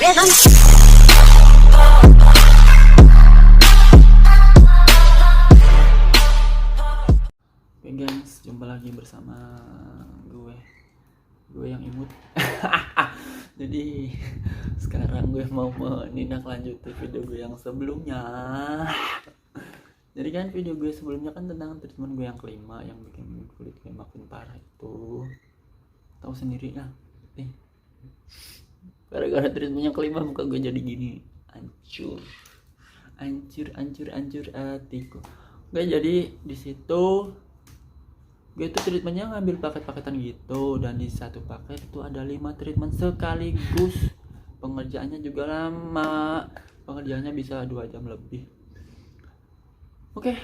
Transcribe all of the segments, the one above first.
rhythm. Oke guys, jumpa lagi bersama gue yang imut. Jadi sekarang gue mau menindaklanjuti video gue yang sebelumnya. Jadi kan video gue sebelumnya kan tentang treatment gue yang kelima, yang bikin kulit gue makin parah itu. Tahu sendiri lah nih, gara-gara treatment yang kelima muka gue jadi gini. Hancur hatiku. Oke, jadi di situ gue tuh treatmentnya ngambil paket-paketan gitu, dan di satu paket itu ada 5 treatment sekaligus. Pengerjaannya juga lama, pengerjaannya bisa 2 jam lebih. Oke,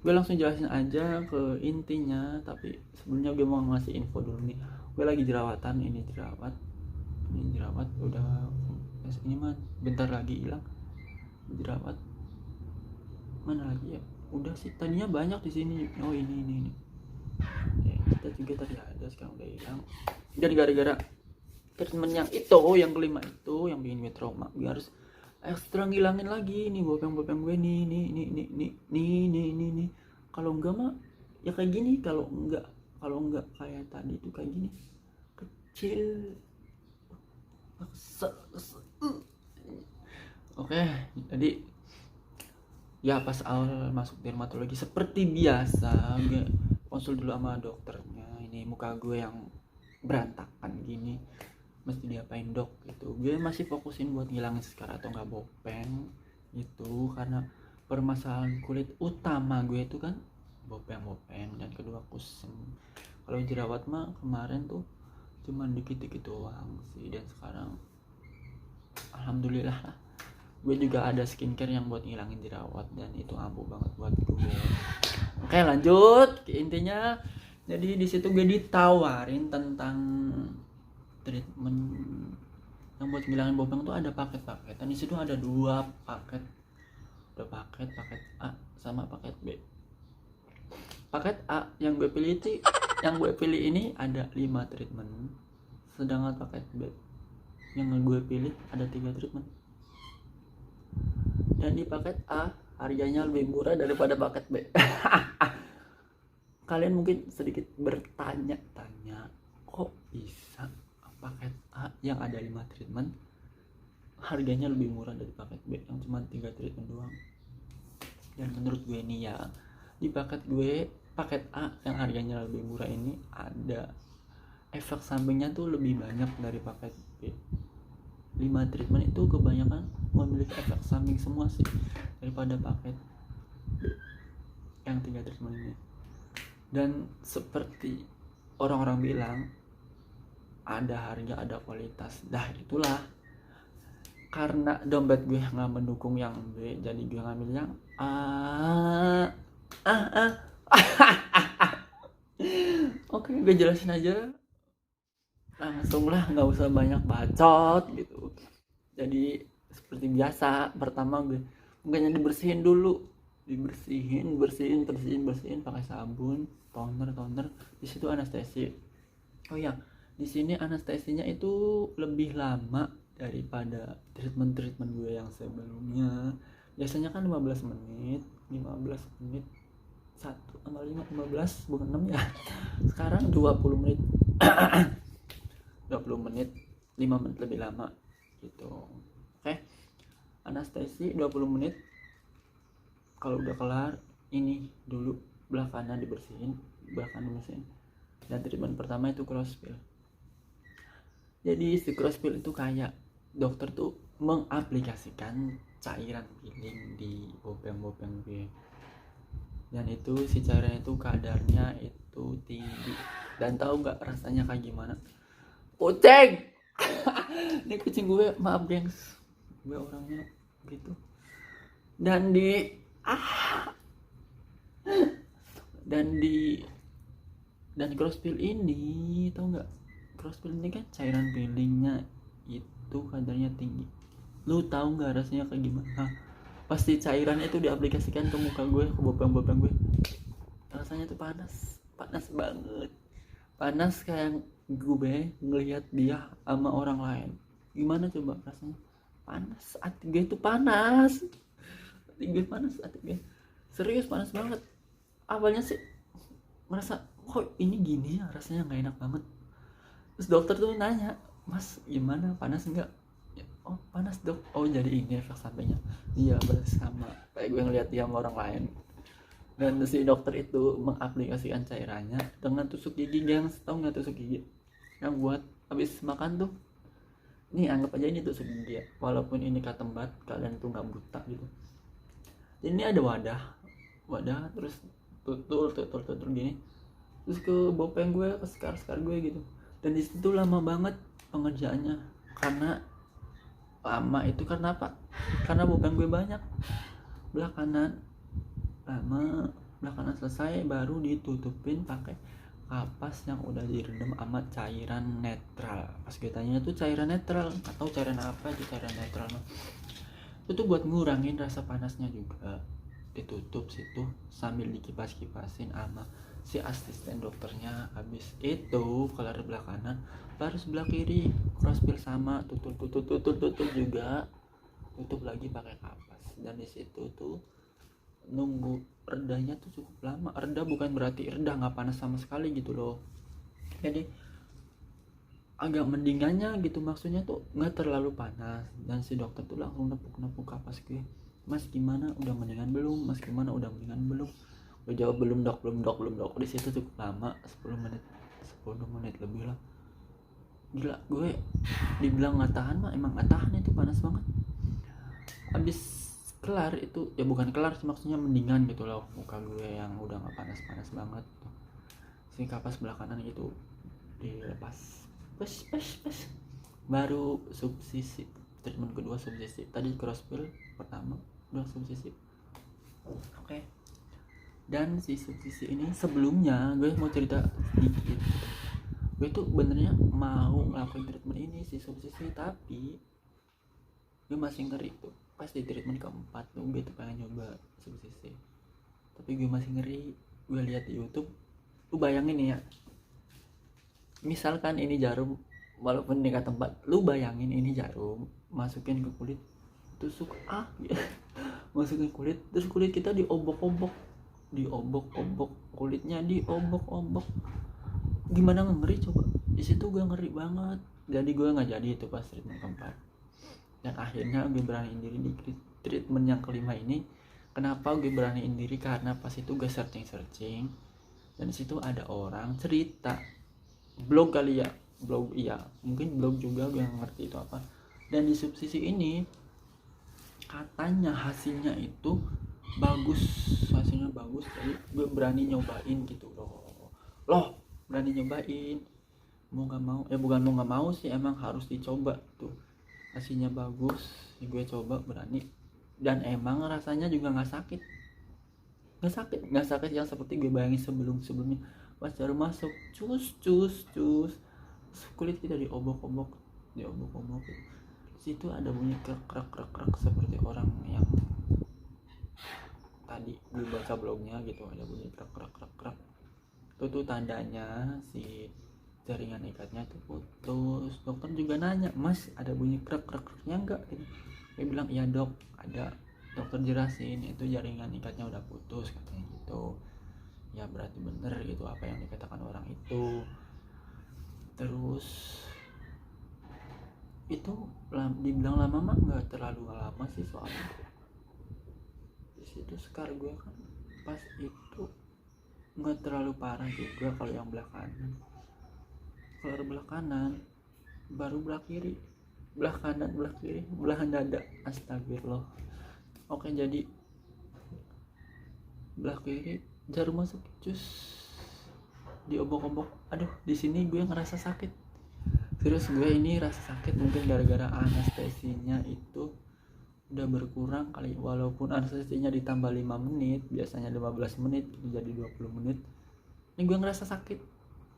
gue langsung jelasin aja ke intinya. Tapi sebelumnya gue mau ngasih info dulu nih, gue lagi jerawatan. Ini jerawat udah, ini mah bentar lagi hilang. Jerawat mana lagi ya, udah sih tadinya banyak di sini. Oh ini ya, kita juga tadi ada, sekarang udah hilang. Dan gara-gara treatment yang itu, yang kelima itu, yang bikin gue trauma, gue harus ekstra ngilangin lagi nih bopeng-bopeng gue nih. Kalau enggak mah ya kayak gini, kalau enggak kayak tadi tuh kayak gini, kecil. Oke, jadi ya pas awal masuk dermatologi seperti biasa gue konsul dulu sama dokternya. Ini muka gue yang berantakan gini, mesti diapain dok gitu. Gue masih fokusin buat ngilangin scar atau nggak bopeng gitu, karena permasalahan kulit utama gue itu kan bopeng dan kedua kusem. Kalau jerawat mah kemarin tuh cuma dikit-dikit doang sih, dan sekarang alhamdulillah lah gue juga ada skincare yang buat ngilangin jerawat, dan itu ampuh banget buat gue. Oke, lanjut ke intinya. Jadi di situ gue ditawarin tentang treatment yang buat ngilangin bopeng tuh ada paket-paketan. Di situ ada 2 paket. Ada paket A sama paket B. Paket A yang gue pilih ini ada 5 treatment. Sedangkan paket B yang gue pilih ada 3 treatment. Dan di paket A harganya lebih murah daripada paket B. Kalian mungkin sedikit bertanya-tanya, kok bisa paket A yang ada 5 treatment harganya lebih murah dari paket B yang cuma 3 treatment doang? Dan menurut gue nih ya, di paket A yang harganya lebih murah ini ada efek sampingnya tuh lebih banyak dari paket B. 5 treatment itu kebanyakan memiliki efek samping semua sih daripada paket yang 3 treatment ini. Dan seperti orang-orang bilang, ada harga ada kualitas. Dah itulah, karena dompet gue nggak mendukung yang B, jadi gue ngambil yang A. Oke, gue jelasin aja langsung lah, nggak usah banyak bacot gitu. Jadi seperti biasa, pertama gue mukanya dibersihin dulu, bersihin pakai sabun, toner. Di situ anestesi. Oh ya, di sini anestesinya itu lebih lama daripada treatment gue yang sebelumnya. Biasanya kan 15 menit 1 sama 15 bukan 6 ya. Sekarang 20 menit 5 menit lebih lama gitu. Oke, anestesi 20 menit. Kalau udah kelar, ini dulu belah kanan dibersihin. Dan treatment pertama itu crosspeel. Jadi si crosspeel itu kayak dokter tuh mengaplikasikan cairan peeling di bopeng gue. Dan itu si cairan itu kadarnya itu tinggi. Dan tahu nggak rasanya kayak gimana? Kucing. Ini kucing gue, maaf gengs, gue orangnya gitu. Dan crosspeel ini, tahu nggak, crosspeel ini kan cairan peelingnya itu kadarnya tinggi. Lu tahu nggak rasanya kayak gimana? Pasti cairan itu diaplikasikan ke muka gue, ke bopeng gue. Rasanya tuh panas banget, panas kayak gue ngelihat dia sama orang lain. Gimana coba rasanya? Panas, hati gue itu panas, hati gue panas, hati gue serius panas banget. Awalnya sih merasa kok ini gini ya, rasanya nggak enak banget. Terus dokter tuh nanya, mas gimana, panas enggak? Ya, oh panas dok. Oh jadi ini efek sampingnya. Iya berarti sama kayak gue ngeliat dia sama orang lain. Dan si dokter itu mengaplikasikan cairannya dengan tusuk gigi. Yang tahu nggak tusuk gigi yang buat habis makan tuh? Ini anggap aja ini tusuk gigi ya, walaupun ini katembat, kalian tuh nggak buta gitu. Jadi ini ada wadah terus tutur gini, terus ke bopeng gue, ke skar gue gitu. Dan di situ lama banget pengerjaannya. Karena lama itu karena apa? Karena bopeng gue banyak. Belah kanan lama, belah kanan selesai baru ditutupin pakai kapas yang udah direndam sama cairan netral. Pas gue tanya itu cairan netral atau cairan apa itu, cairan netral itu buat ngurangin rasa panasnya juga. Ditutup situ sambil dikipas-kipasin sama si asisten dokternya. Habis itu kelar belah kanan, baru sebelah kiri crossbill sama tutup juga, tutup lagi pakai kapas. Dan di situ tuh nunggu redanya tuh cukup lama. Reda bukan berarti reda nggak panas sama sekali gitu loh, jadi agak mendingannya gitu, maksudnya tuh nggak terlalu panas. Dan si dokter tuh langsung nepuk kapas gue, mas gimana udah mendingan belum, mas gimana udah mendingan belum? Gue jawab belum dok. Di situ cukup lama, 10 menit lebih lah. Gila, gue dibilang nggak tahan mah emang nggak tahan, itu panas banget. Habis kelar itu ya, bukan kelar sih, maksudnya mendingan gitu loh muka gue yang udah nggak panas banget tuh. Si kapas belah kanan itu dilepas, pes baru subsisi. Treatment kedua subsisi, tadi crossbill pertama, udah subsisi. Oke. Dan si subsisi ini sebelumnya gue mau cerita sedikit. Gue tuh benernya mau ngelakuin treatment ini si subsisi, tapi gue masih ngeri tuh. Pas di treatment keempat tuh gue tuh pengen nyoba subsisi, tapi gue masih ngeri. Gue lihat di YouTube, lu bayangin ya, misalkan ini jarum, walaupun di tempat, lu bayangin ini jarum masukin ke kulit, tusuk masukin kulit, terus kulit kita diobok-obok, kulitnya diobok-obok. Gimana ngeri coba? Di situ gue ngeri banget. Jadi gue nggak jadi itu pas treatment keempat. Dan akhirnya gue beraniin diri di treatment yang kelima ini. Kenapa gue beraniin diri? Karena pas itu gue searching, dan di situ ada orang cerita, blog kali ya, blog, iya mungkin blog juga, gue nggak ngerti itu apa. Dan di subsisi ini katanya hasilnya itu bagus, jadi gue berani nyobain gitu loh, berani nyobain. Mau nggak mau ya, bukan mau nggak mau sih, emang harus dicoba tuh. Hasilnya bagus, gue coba berani, dan emang rasanya juga nggak sakit yang seperti gue bayangin sebelumnya. Pas jarum masuk, cus kulit kita diobok-obok. Situ ada bunyi krek seperti orang yang tadi gue baca blognya gitu, ada bunyi krek. Itu tuh tandanya si jaringan ikatnya tuh putus. Dokter juga nanya, mas ada bunyi krek-kreknya enggak? Dia bilang iya dok ada. Dokter jelasin itu jaringan ikatnya udah putus katanya gitu. Ya berarti bener gitu apa yang dikatakan orang itu. Terus itu dibilang lama mah nggak terlalu lama sih, soalnya di situ scar gue kan pas itu nggak terlalu parah juga. Kalau yang belah kanan, keluar belah kanan, baru belah kiri, belah kanan, belah kiri, belahan dada. Astagfirullah. Oke, jadi belah kiri jarum masuk, cus diobok-obok. Aduh, di sini gue ngerasa sakit. Terus gue ini rasa sakit mungkin gara-gara anestesinya itu udah berkurang kali. Walaupun anestesinya ditambah 5 menit, biasanya 15 menit jadi 20 menit. Ini gue ngerasa sakit.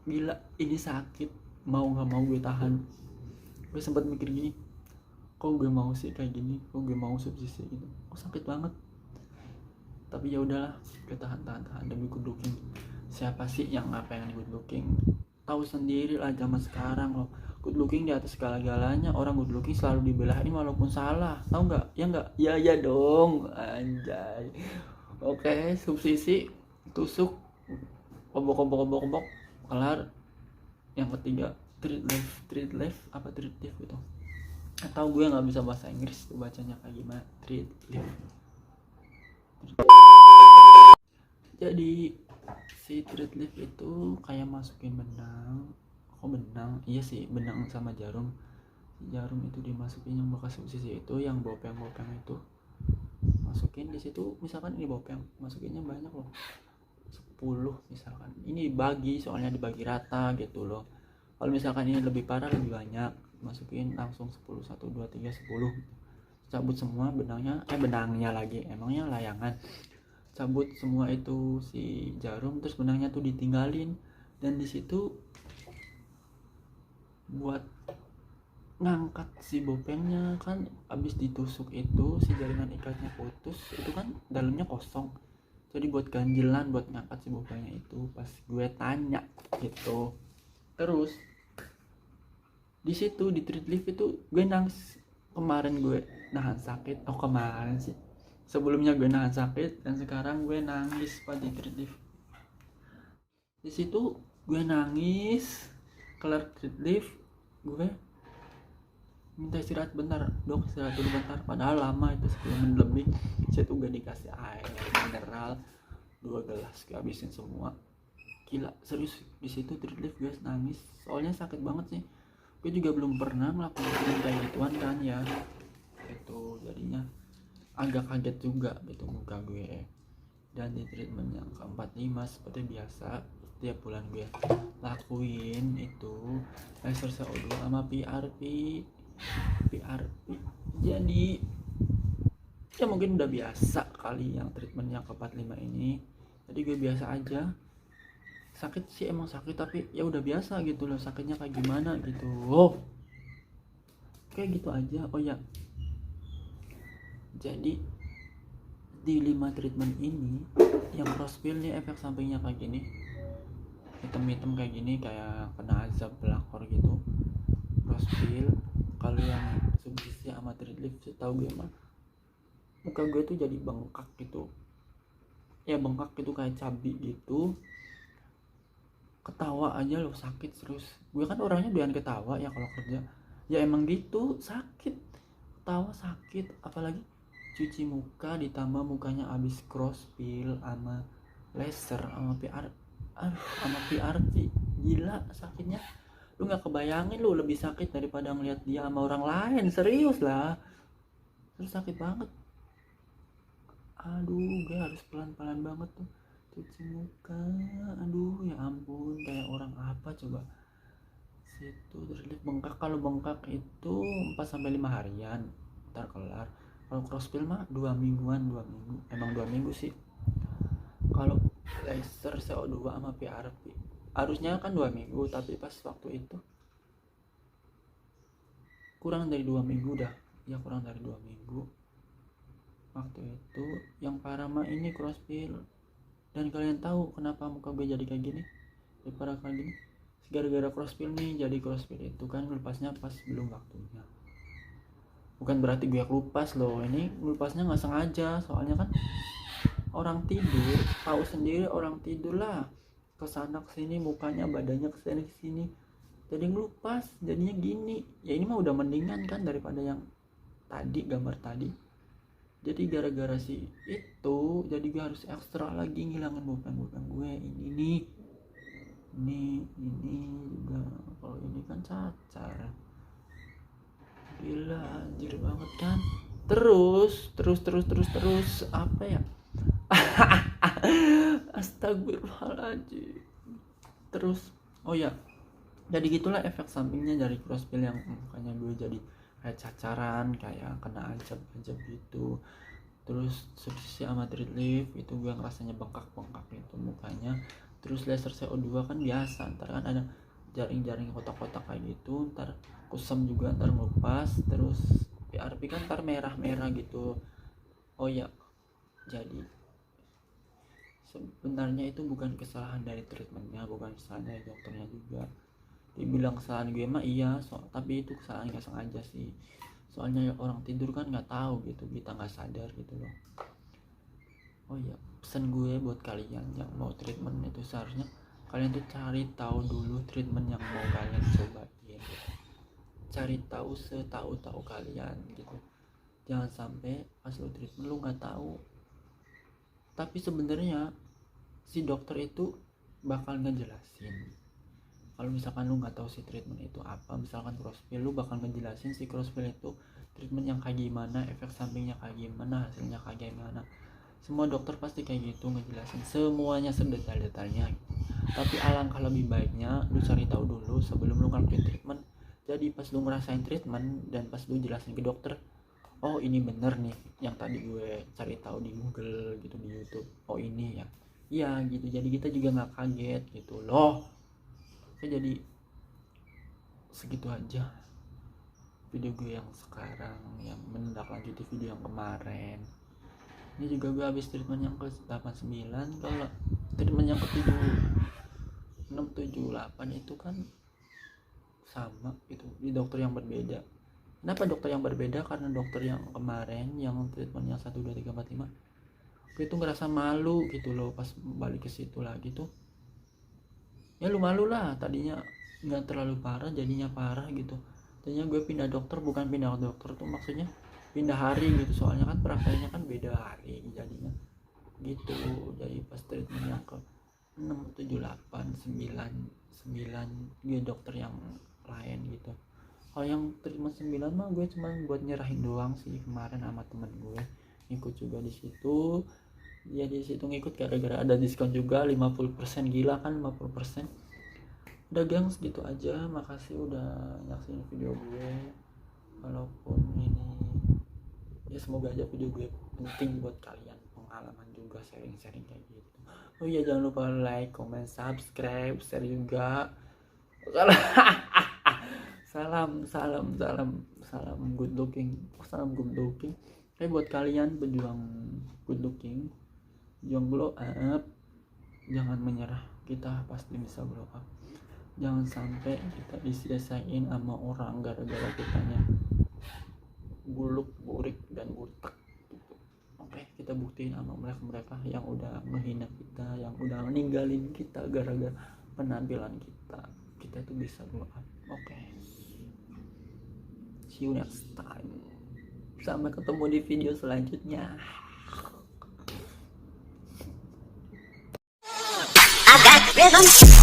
Gila, ini sakit, mau nggak mau gue tahan. Gue sempat mikir gini, kok gue mau sih kayak gini, kok gue mau subsisi gitu, kok sakit banget. Tapi ya udahlah, gue tahan demi good looking. Siapa sih yang nggak pengen good looking? Tahu sendiri lah zaman sekarang loh, good looking di atas segala-galanya. Orang good looking selalu dibelain walaupun salah, tahu nggak? Ya nggak? Ya ya dong, anjay. Oke, subsisi, tusuk, kobok, kelar. Yang ketiga, treat left apa treat left gitu. Atau gue nggak bisa bahasa Inggris tuh bacanya kayak gimana, treat left. Jadi si treat leaf itu kayak masukin benang. Benang? Iya sih, benang sama jarum. Jarum itu dimasukin yang bekas subsisi itu, yang bopeng-bopeng itu masukin di situ. Misalkan ini bopeng, masukinnya banyak loh, 10 misalkan. Ini dibagi, soalnya dibagi rata gitu loh. Kalau misalkan ini lebih parah, lebih banyak, masukin langsung 10, 1, 2, 3, 10. Cabut semua benangnya lagi, emangnya layangan. Cabut semua itu si jarum, terus benangnya tuh ditinggalin. Dan di situ buat ngangkat si bopengnya kan, abis ditusuk itu si jaringan ikatnya putus, itu kan dalamnya kosong. Jadi buat ganjilan, buat ngangkat si bopengnya itu pas gue tanya gitu. Terus di situ di treat leaf itu gue nangis. Kemarin gue nahan sakit, kemarin sih, sebelumnya gue nahan sakit, dan sekarang gue nangis pada di treat leaf. Di situ gue nangis, kelar treat leaf, gue minta istirahat bentar, dok istirahat dulu bentar, padahal lama itu 10 menit lebih. Saya tuh gak dikasih air mineral 2 gelas, gue habisin semua. Gila, serius di situ treat leaf gue nangis, soalnya sakit banget sih. Gue juga belum pernah melakukan kayak gituan kan ya, itu jadinya agak kaget juga gitu muka gue. Dan di treatment yang ke-45 seperti biasa, setiap bulan gue lakuin itu laser CO2 sama PRP. Jadi ya mungkin udah biasa kali yang treatment yang ke-45 ini. Jadi gue biasa aja. Sakit sih emang sakit, tapi ya udah biasa gitu loh, sakitnya kayak gimana gitu. Kayak gitu aja. Oh ya, jadi di 5 treatment ini yang crossfield nih efek sampingnya kayak gini, hitam-hitam kayak gini, kayak kena azab pelakor gitu. Crossfield. Kalau yang subsisi sama treat leaf setahu gue mah muka gue tuh jadi bengkak gitu ya, bengkak gitu kayak cabi gitu. Ketawa aja lo sakit. Terus gue kan orangnya doyan ketawa ya kalau kerja, ya emang gitu sakit. Ketawa sakit, apalagi cuci muka ditambah mukanya abis crossfield sama laser sama PRP, gila sakitnya. Lu nggak kebayangin, lu lebih sakit daripada ngeliat dia sama orang lain, serius lah. Terus sakit banget. Aduh, gue harus pelan-pelan banget tuh cuci muka. Aduh ya ampun, kayak orang apa coba. Situ terlihat bengkak. Kalau bengkak itu 4-5 harian ntar kelar. Kalau crossfield mah 2 mingguan, 2 minggu. Emang 2 minggu sih. Kalau laser CO2 sama PRP harusnya kan 2 minggu, tapi pas waktu itu kurang dari 2 minggu dah. Ya kurang dari 2 minggu waktu itu. Yang parah mah ini crossfield. Dan kalian tahu kenapa muka gue jadi kayak gini, parah kayak gini? Gara-gara crossfield nih. Jadi crossfield itu kan ngelupasnya pas belum waktunya. Bukan berarti gue kelupas loh, ini ngelupasnya nggak sengaja. Soalnya kan orang tidur, tahu sendiri orang tidur lah, kesana kesini mukanya, badannya kesini kesini, jadi ngelupas, jadinya gini. Ya ini mah udah mendingan kan daripada yang tadi, gambar tadi. Jadi gara-gara si itu, jadi gue harus ekstra lagi ngilangin bopeng-bopeng gue. Ini juga. Kalau ini kan cacar. Gila anjir banget kan. Terus apa ya? Astagfirullahaladzim. Terus oh ya, jadi gitulah efek sampingnya dari crossfield, yang mukanya gue jadi kayak cacaran, kayak kena ajab gitu. Terus subsisi sama treat leaf itu gue ngerasanya bengkak gitu mukanya. Terus laser CO2 kan biasa, ntar kan ada jaring-jaring kotak-kotak kayak gitu, ntar kusam juga, ntar ngelupas. Terus PRP kan ntar merah-merah gitu. Oh ya, jadi sebenarnya itu bukan kesalahan dari treatmentnya, bukan kesalahan dari dokternya juga. dibilang kesalahan gue mah iya, tapi itu kesalahan nggak sengaja sih, soalnya orang tidur kan nggak tahu gitu, kita nggak sadar gitu loh. Oh iya, pesan gue buat kalian yang mau treatment itu seharusnya kalian tuh cari tahu dulu treatment yang mau kalian cobain gitu. Cari tahu setahu kalian gitu, jangan sampai pas lu treatment lu nggak tahu, tapi sebenarnya si dokter itu bakal ngejelasin. Kalau misalkan lu nggak tahu si treatment itu apa, misalkan crossfit, lu bakal ngejelasin si crossfit itu treatment yang kayak gimana, efek sampingnya kayak gimana, hasilnya kayak gimana. Semua dokter pasti kayak gitu ngejelasin semuanya sedetail-detailnya. Tapi alangkah lebih baiknya lu cari tahu dulu sebelum lu ngelakuin treatment. Jadi pas lu ngerasain treatment dan pas lu jelasin ke dokter, oh ini bener nih yang tadi gue cari tahu di Google gitu, di YouTube, oh ini ya, iya gitu. Jadi kita juga nggak kaget gitu loh. Jadi segitu aja video gue yang sekarang, yang menindaklanjuti video yang kemarin. Ini juga gue habis treatment yang ke 89. Kalau treatment yang ke 6, 7, 8 itu kan sama gitu, di dokter yang berbeda. Kenapa dokter yang berbeda? Karena dokter yang kemarin, yang treatment yang 1, 2, 3, 4, 5, gue tuh ngerasa malu gitu loh pas balik ke situ lagi tuh. Ya lu malu lah, tadinya nggak terlalu parah jadinya parah gitu. Tadinya gue pindah dokter, bukan pindah dokter tuh maksudnya pindah hari gitu, soalnya kan prakteknya kan beda hari jadinya gitu. Jadi pas treatment yang ke 6, 7, 8, 9 gue dokter yang lain gitu. Kalau yang treatment 9 mah gue cuma buat nyerahin doang sih kemarin sama temen gue, ikut juga di situ. Dia di situ ngikut gara-gara ada diskon juga 50%, gila kan 50%. Udah gengs gitu aja, makasih udah nyaksin video gue. Walaupun ini ya semoga aja video gue penting buat kalian, pengalaman juga, sharing-sharing kayak gitu. Oh iya, jangan lupa like, comment, subscribe, share juga. Salam good looking. Salam good looking. Buat kalian pejuang good looking, jangan glow up, jangan menyerah, kita pasti bisa glow up. Jangan sampai kita disia-siain sama orang gara-gara kitanya buluk, burik, dan butek gitu. Oke, kita buktiin sama mereka yang udah menghina kita, yang udah meninggalin kita gara-gara penampilan kita tuh bisa glow up. Oke, see you next time. Sampai ketemu di video selanjutnya. I got rhythm.